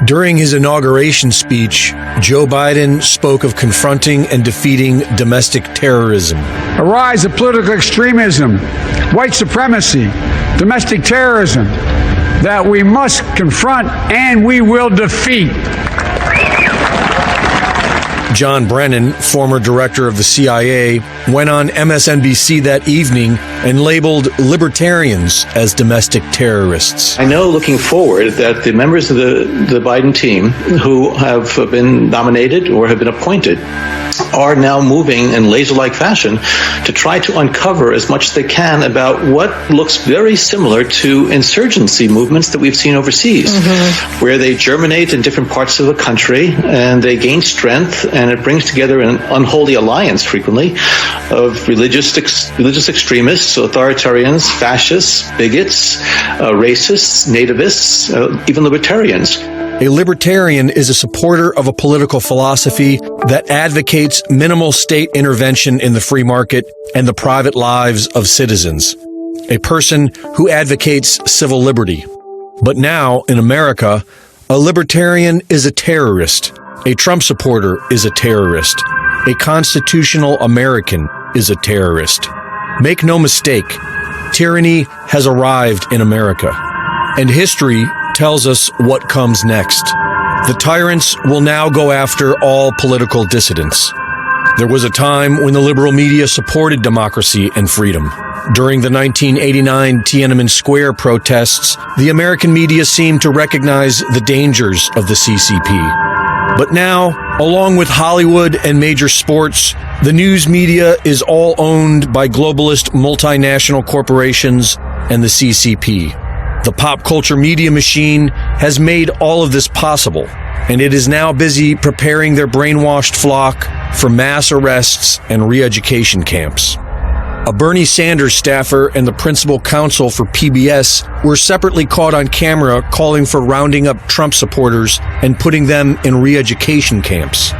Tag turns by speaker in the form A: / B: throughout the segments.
A: During his inauguration speech, Joe Biden spoke of confronting and defeating domestic terrorism.
B: A rise of political extremism, white supremacy, domestic terrorism that we must confront and we will defeat.
A: John Brennan, former director of the CIA, went on MSNBC that evening and labeled libertarians as domestic terrorists.
C: I know looking forward that the members of the Biden team who have been nominated or have been appointed are now moving in laser-like fashion to try to uncover as much as they can about what looks very similar to insurgency movements that we've seen overseas, where they germinate in different parts of the country and they gain strength, and it brings together an unholy alliance frequently of religious extremists, authoritarians, fascists, bigots, racists, nativists, even libertarians.
A: A libertarian is a supporter of a political philosophy that advocates minimal state intervention in the free market and the private lives of citizens. A person who advocates civil liberty. But now, in America, a libertarian is a terrorist. A Trump supporter is a terrorist. A constitutional American is a terrorist. Make no mistake, tyranny has arrived in America. And history tells us what comes next. The tyrants will now go after all political dissidents. There was a time when the liberal media supported democracy and freedom. During the 1989 Tiananmen Square protests, the American media seemed to recognize the dangers of the CCP. But now, along with Hollywood and major sports, the news media is all owned by globalist multinational corporations and the CCP. The pop culture media machine has made all of this possible, and it is now busy preparing their brainwashed flock for mass arrests and re-education camps. A Bernie Sanders staffer and the principal counsel for PBS were separately caught on camera calling for rounding up Trump supporters and putting them in re-education camps.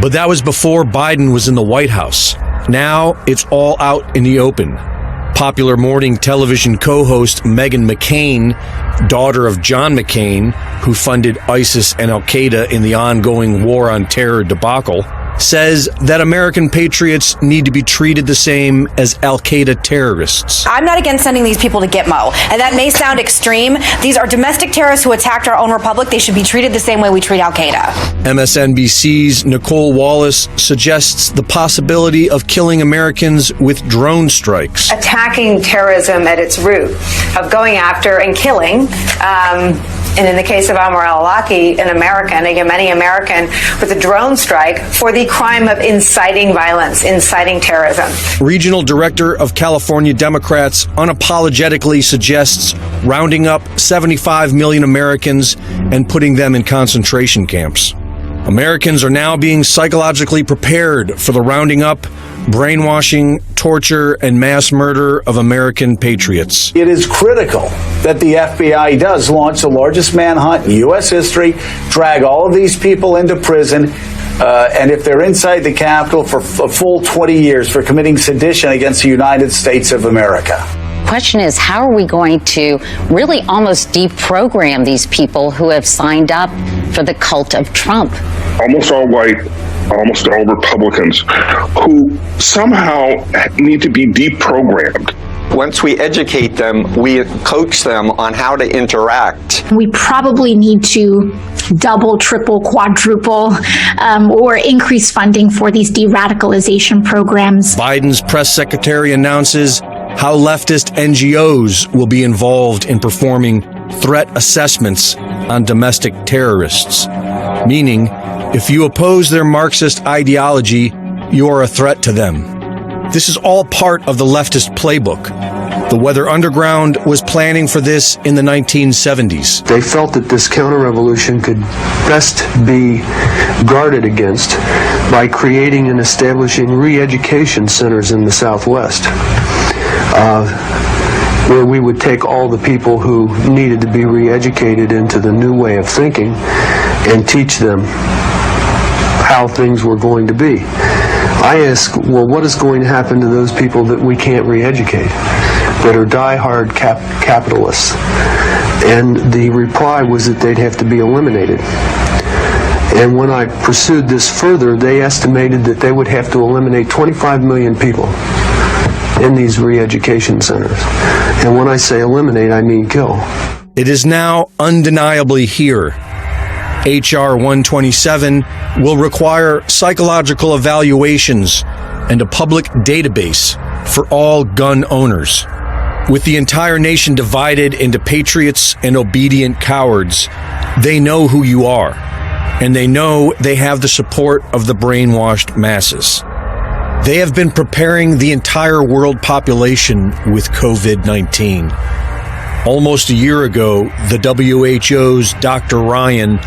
A: But that was before Biden was in the White House. Now it's all out in the open. Popular morning television co-host Meghan McCain, daughter of John McCain, who funded ISIS and Al-Qaeda in the ongoing war on terror debacle, says that American patriots need to be treated the same as Al-Qaeda terrorists.
D: I'm not against sending these people to Gitmo, and that may sound extreme. These are domestic terrorists who attacked our own republic. They should be treated the same way we treat Al-Qaeda.
A: MSNBC's Nicole Wallace suggests the possibility of killing Americans with drone strikes.
E: Attacking terrorism at its root, of going after and killing, and in the case of Amr al-Awlaki, an American, a Yemeni American, with a drone strike for the crime of inciting violence, inciting terrorism.
A: Regional Director of California Democrats unapologetically suggests rounding up 75 million Americans and putting them in concentration camps. Americans are now being psychologically prepared for the rounding up, brainwashing, torture, and mass murder of American patriots.
F: It is critical that the FBI does launch the largest manhunt in U.S. history, drag all of these people into prison, and if they're inside the Capitol for a full 20 years for committing sedition against the United States of America.
G: The question is, how are we going to really almost deprogram these people who have signed up for the cult of Trump?
H: Almost all white, almost all Republicans who somehow need to be deprogrammed.
I: Once we educate them, we coach them on how to interact.
J: We probably need to double, triple, quadruple, or increase funding for these de-radicalization programs.
A: Biden's press secretary announces how leftist NGOs will be involved in performing threat assessments on domestic terrorists, meaning if you oppose their Marxist ideology, you are a threat to them. This is all part of the leftist playbook. The Weather Underground was planning for this in the 1970s.
K: They felt that this counter-revolution could best be guarded against by creating and establishing re-education centers in the Southwest, where we would take all the people who needed to be re-educated into the new way of thinking and teach them how things were going to be. I ask, well, what is going to happen to those people that we can't re-educate, that are die-hard capitalists, And the reply was that they'd have to be eliminated. And when I pursued this further, they estimated that they would have to eliminate 25 million people in these re-education centers. And when I say eliminate, I mean kill.
A: It is now undeniably here. H.R. 127 will require psychological evaluations and a public database for all gun owners. With the entire nation divided into patriots and obedient cowards, they know who you are, and they know they have the support of the brainwashed masses. They have been preparing the entire world population with COVID-19. Almost a year ago, the WHO's Dr. Ryan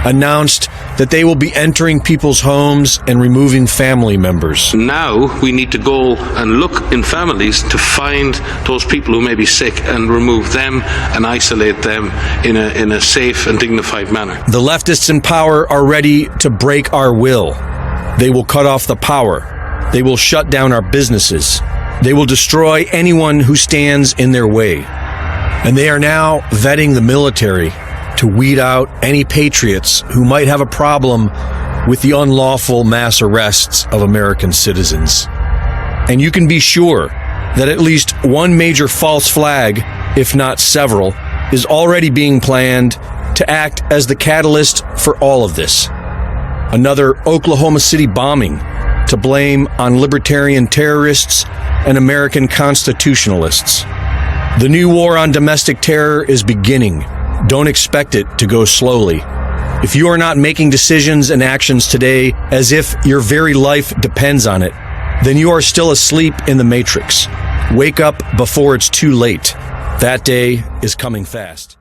A: announced that they will be entering people's homes and removing family members.
L: Now we need to go and look in families to find those people who may be sick and remove them and isolate them in a safe and dignified manner.
A: The leftists in power are ready to break our will. They will cut off the power. They will shut down our businesses. They will destroy anyone who stands in their way. And they are now vetting the military to weed out any patriots who might have a problem with the unlawful mass arrests of American citizens. And you can be sure that at least one major false flag, if not several, is already being planned to act as the catalyst for all of this. Another Oklahoma City bombing to blame on libertarian terrorists and American constitutionalists. The new war on domestic terror is beginning. Don't expect it to go slowly. If you are not making decisions and actions today as if your very life depends on it, then you are still asleep in the matrix. Wake up before it's too late. That day is coming fast.